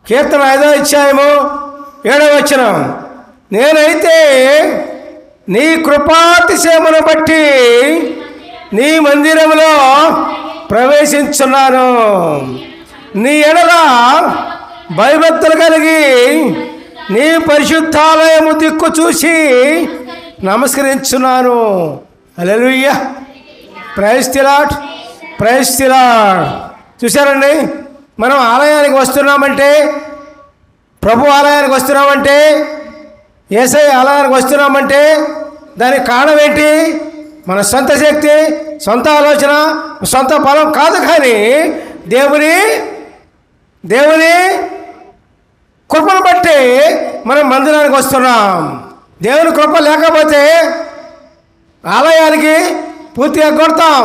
కీర్తన 5వ అధ్యాయము 7వ వచనం, నేనైతే నీ కృపాతిశయమును బట్టి నీ మందిరములో ప్రవేశించున్నాను. నీ ఎడల భయభక్తులు కలిగి నీ పరిశుద్ధాలయము దిక్కు చూసి నమస్కరించున్నాను. Hallelujah, praise the lord, praise the lord. చూశారండి, మనం ఆలయానికి వస్తున్నామంటే, ప్రభు ఆలయానికి వస్తున్నామంటే, యేసయ్య ఆలయానికి వస్తున్నామంటే దానికి కారణం ఏంటి? మన సొంత శక్తి, సొంత ఆలోచన, సొంత బలం కాదు, కానీ దేవుని కృపను బట్టి మనం మందిరానికి వస్తున్నాం. దేవుని కృప లేకపోతే ఆలయానికి పూర్తిగా కొడతాం,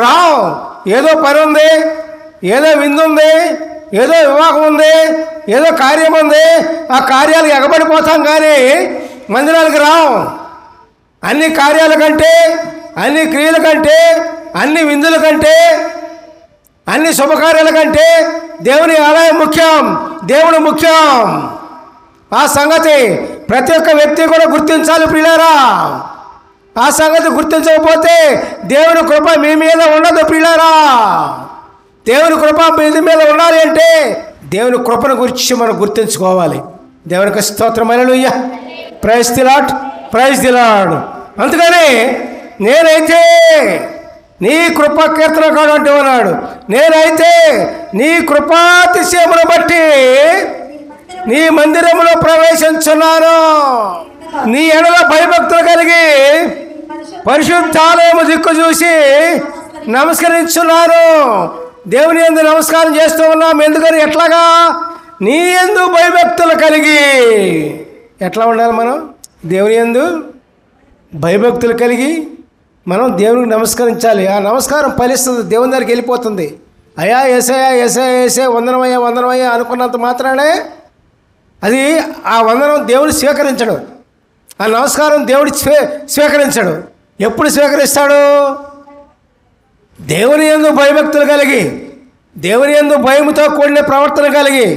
రావు. ఏదో పని ఉంది, ఏదో విందు ఉంది, ఏదో వివాహం ఉంది, ఏదో కార్యం ఉంది, ఆ కార్యాలకు ఎగబడిపోతాం, కానీ మందిరానికి రావు. అన్ని కార్యాల కంటే, అన్ని క్రియల కంటే, అన్ని విందుల కంటే, అన్ని శుభకార్యాల కంటే దేవుని ఆలయం ముఖ్యం, దేవుడు ముఖ్యం. ఆ సంగతి ప్రతి ఒక్క వ్యక్తి కూడా గుర్తించాలి ప్రియులారా. ఆ సంగతి గుర్తించకపోతే దేవుని కృప మీ మీద ఉండదు ప్రియులారా. దేవుని కృప మీ మీద ఉండాలి అంటే దేవుని కృపను గురించి మనం గుర్తించుకోవాలి. దేవునికి స్తోత్రం, hallelujah, praise the lord, praise the lord. అందుకని నేనైతే నీ కృప, కీర్తనకాడు అంటే ఉన్నాడు, నేనైతే నీ కృపాతిశయమును బట్టి నీ మందిరములో ప్రవేశించున్నాను. నీ ఎడల భయభక్తులు కలిగి పరిశుద్ధాలయము దిక్కు చూసి నమస్కరించున్నాను. దేవుని యందు నమస్కారం చేస్తూ ఉన్నాం. ఎందుకని? ఎట్లాగా? నీ యందు భయభక్తులు కలిగి. ఎట్లా ఉండాలి మనం? దేవుని యందు భయభక్తులు కలిగి మనం దేవునికి నమస్కరించాలి. ఆ నమస్కారం ఫలిస్తుంది, దేవుని దగ్గరికి వెళ్ళిపోతుంది. అయ్యా యేసయ్యా, యేసయ్యా, యేసయ్యా, వందనమయ్యా, వందనమయ్యా అనుకున్నంత మాత్రానే అది ఆ వందనం దేవుడు స్వీకరించడు, ఆ నమస్కారం దేవుడు స్వీకరించడు. ఎప్పుడు స్వీకరిస్తాడు? దేవుని యందు భయభక్తులు కలిగి, దేవుని యందు భయముతో కూడిన ప్రవర్తన కలిగి,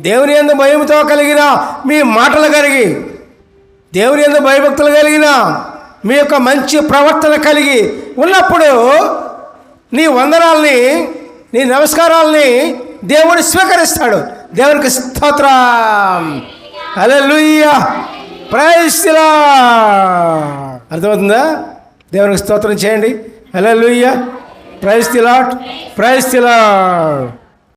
దేవుని యందు భయముతో కలిగిన మీ మాటలు కలిగి, దేవుని యందు భయభక్తులు కలిగిన మీ యొక్క మంచి ప్రవర్తన కలిగి ఉన్నప్పుడు నీ వందనాల్ని, నీ నమస్కారాల్ని దేవుడు స్వీకరిస్తాడు. దేవునికి స్తోత్రం, హల్లెలూయా, ప్రైజ్ ది లార్డ్. అర్థమవుతుందా? దేవునికి స్తోత్రం చేయండి. Hallelujah, praise the lord, praise the lord.